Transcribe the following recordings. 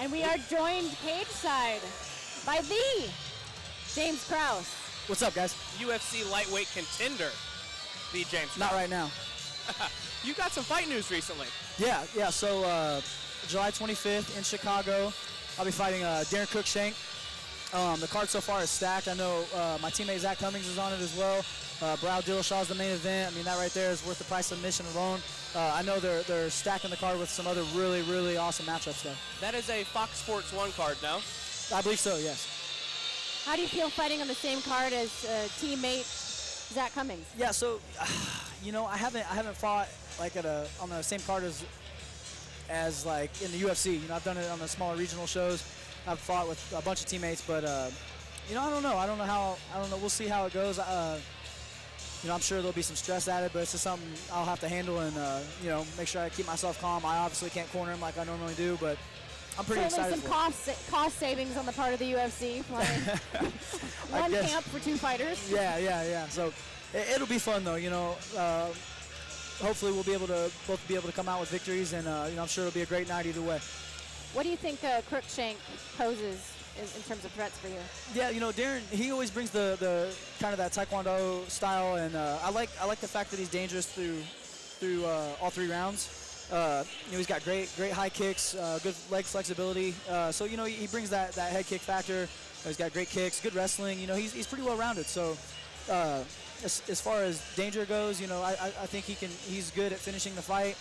And we are joined cage side by the James Krause. What's up, guys? UFC lightweight contender, the James. Not right now. You got some fight news recently. Yeah. So July 25th in Chicago, I'll be fighting Darren Cruikshank. The card so far is stacked. I know my teammate Zach Cummings is on it as well. Brow Dillashaw is the main event. I mean, that right there is worth the price of admission alone. I know they're stacking the card with some other really awesome matchups though. That is a Fox Sports 1 card now. I believe so, yes. How do you feel fighting on the same card as teammate Zach Cummings? Yeah, so you know, I haven't fought like on the same card as like in the UFC. You know, I've done it on the smaller regional shows. I've fought with a bunch of teammates, but you know, I don't know. We'll see how it goes. You know, I'm sure there'll be some stress at it, but it's just something I'll have to handle and you know, make sure I keep myself calm. I obviously can't corner him like I normally do, but I'm pretty excited. Certainly some cost savings on the part of the UFC. One camp for two fighters. Yeah. So it'll be fun though. You know, hopefully we'll both be able to come out with victories, and you know, I'm sure it'll be a great night either way. What do you think Cruikshank poses in terms of threats for you? Yeah, you know, Darren, he always brings the kind of that Taekwondo style, and I like the fact that he's dangerous through all three rounds. You know, he's got great high kicks, good leg flexibility. So you know, he brings that head kick factor. He's got great kicks, good wrestling. You know, he's pretty well rounded. So as far as danger goes, you know, I think he's good at finishing the fight.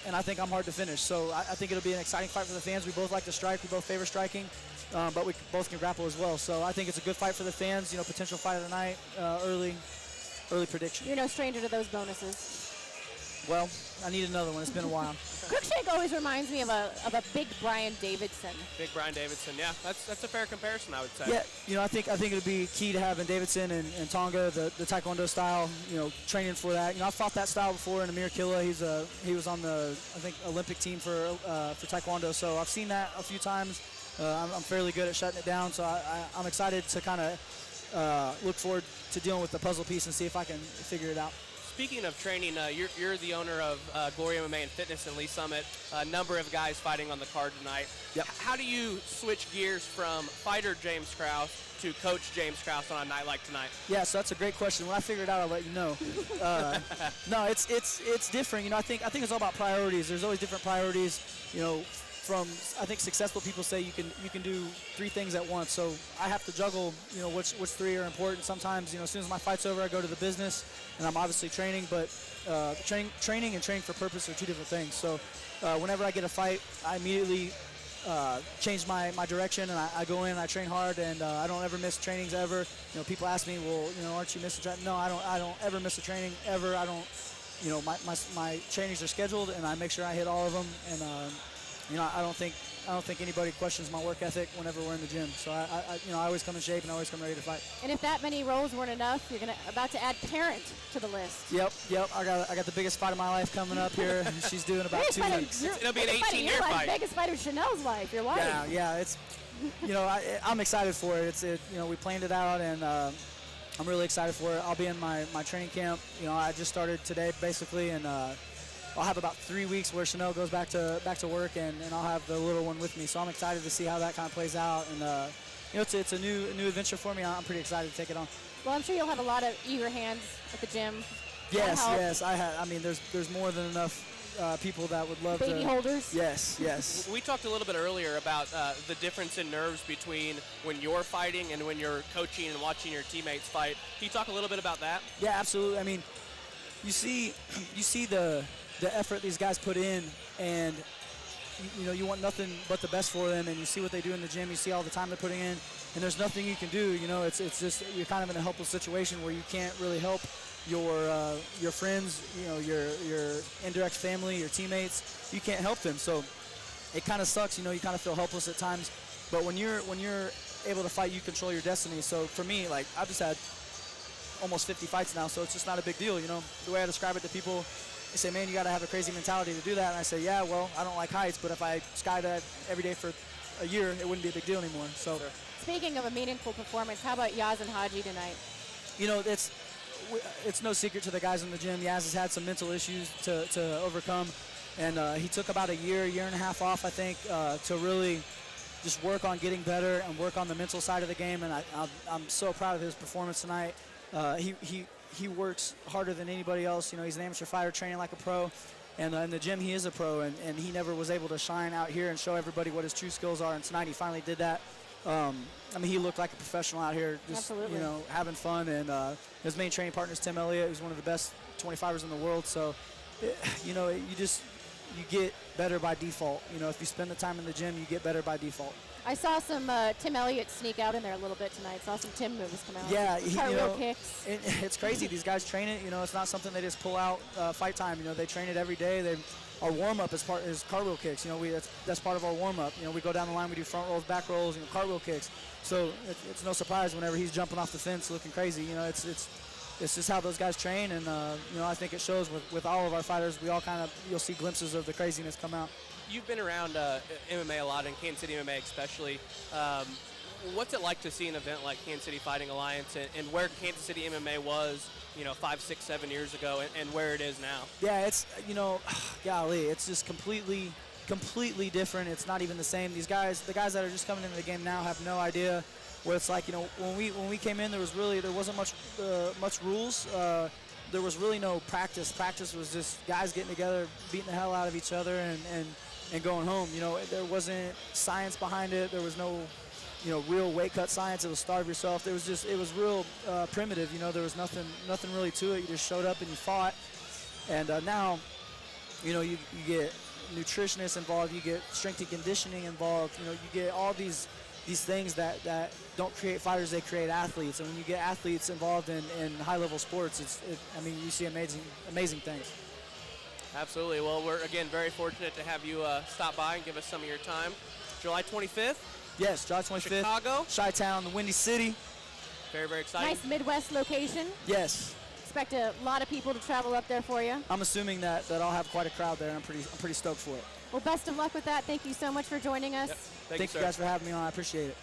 And I think I'm hard to finish. So I think it'll be an exciting fight for the fans. We both like to strike. We both favor striking, but we both can grapple as well. So I think it's a good fight for the fans. You know, potential fight of the night, early prediction. You're no stranger to those bonuses. Well, I need another one. It's been a while. Cruikshank always reminds me of a big Brian Davidson. Big Brian Davidson, yeah. That's a fair comparison, I would say. Yeah, you know, I think it'd be key to having Davidson and Tonga, the Taekwondo style, you know, training for that. You know, I've fought that style before in Amir Killa. He was on the, I think, Olympic team for Taekwondo, so I've seen that a few times. I'm fairly good at shutting it down, so I'm excited to kind of look forward to dealing with the puzzle piece and see if I can figure it out. Speaking of training, you're the owner of Glory MMA and Fitness in Lee Summit. A number of guys fighting on the card tonight. Yep. How do you switch gears from fighter James Krause to coach James Krause on a night like tonight? Yeah, so that's a great question. When I figure it out, I'll let you know. No, it's different. You know, I think it's all about priorities. There's always different priorities. You know, from I think successful people say you can do three things at once. So I have to juggle, you know, which three are important. Sometimes, you know, as soon as my fight's over, I go to the business, and I'm obviously training, but training and training for purpose are two different things. So whenever I get a fight, I immediately change my direction, and I go in and I train hard, and I don't ever miss trainings ever. You know, people ask me, well, you know, aren't you missing training? No, I don't ever miss a training ever. I don't, you know, my trainings are scheduled, and I make sure I hit all of them, and you know, I don't think anybody questions my work ethic whenever we're in the gym. So I always come in shape and I always come ready to fight. And if that many roles weren't enough, you're about to add parent to the list. Yep. I got the biggest fight of my life coming up here. She's doing about 2 weeks. It'll be an 18-year fight. Biggest fight of Chanel's life, your wife. Yeah. It's, you know, I'm excited for it. You know, we planned it out, and I'm really excited for it. I'll be in my training camp. You know, I just started today basically, and I'll have about 3 weeks where Chanel goes back to work, and I'll have the little one with me. So I'm excited to see how that kind of plays out, and you know, it's a new adventure for me. I'm pretty excited to take it on. Well, I'm sure you'll have a lot of eager hands at the gym. Yes. I mean, there's more than enough people that would love baby holders. Yes. We talked a little bit earlier about the difference in nerves between when you're fighting and when you're coaching and watching your teammates fight. Can you talk a little bit about that? Yeah, absolutely. I mean, you see the effort these guys put in, and you know, you want nothing but the best for them, and you see what they do in the gym, you see all the time they're putting in, and there's nothing you can do. You know, it's just, you're kind of in a helpless situation where you can't really help your friends, you know, your indirect family, your teammates. You can't help them, so it kind of sucks. You know, you kind of feel helpless at times, but when you're able to fight, you control your destiny. So for me, like, I've just had almost 50 fights now, so it's just not a big deal. You know, the way I describe it to people, they say, man, you got to have a crazy mentality to do that. And I say, yeah, well, I don't like heights, but if I skydive every day for a year, it wouldn't be a big deal anymore. So, sure. Speaking of a meaningful performance, how about Yaz and Haji tonight? You know, it's no secret to the guys in the gym. Yaz has had some mental issues to overcome. And he took about a year and a half off, I think, to really just work on getting better and work on the mental side of the game. And I'm so proud of his performance tonight. He works harder than anybody else. You know, he's an amateur fighter training like a pro. And in the gym, he is a pro, and he never was able to shine out here and show everybody what his true skills are. And tonight, he finally did that. I mean, he looked like a professional out here, just you know, having fun. And his main training partner is Tim Elliott, who's one of the best 25ers in the world. So, you know, you get better by default. You know, if you spend the time in the gym, you get better by default. I saw some Tim Elliott sneak out in there a little bit tonight. Saw some Tim moves come out. Yeah, cartwheel kicks. It's crazy. These guys train it. You know, it's not something they just pull out fight time. You know, they train it every day. Our warm up is cartwheel kicks. You know, that's part of our warm up. You know, we go down the line, we do front rolls, back rolls, you know, cartwheel kicks. So it's no surprise whenever he's jumping off the fence looking crazy. You know, it's just how those guys train, and you know, I think it shows with all of our fighters. We all you'll see glimpses of the craziness come out. You've been around MMA a lot, in Kansas City MMA especially. What's it like to see an event like Kansas City Fighting Alliance and where Kansas City MMA was, you know, 5, 6, 7 years ago and where it is now? Yeah, it's, you know, golly, it's just completely different. It's not even the same. The guys that are just coming into the game now have no idea what it's like. You know, when we came in, there wasn't much rules. There was really no practice. Practice was just guys getting together, beating the hell out of each other, and going home. You know, there wasn't science behind it. There was no, you know, real weight cut science. It was starve yourself. It was real primitive. You know, there was nothing really to it. You just showed up and you fought. And now, you know, you get nutritionists involved. You get strength and conditioning involved. You know, you get all these things that don't create fighters, they create athletes. And when you get athletes involved in high-level sports, I mean, you see amazing things. Absolutely. Well, we're, again, very fortunate to have you stop by and give us some of your time. July 25th? Yes, July 25th. Chicago? Chi-Town, the Windy City. Very, very exciting. Nice Midwest location. Yes. Expect a lot of people to travel up there for you. I'm assuming that I'll have quite a crowd there. I'm pretty stoked for it. Well, best of luck with that. Thank you so much for joining us. Yep. Thank you guys for having me on. I appreciate it.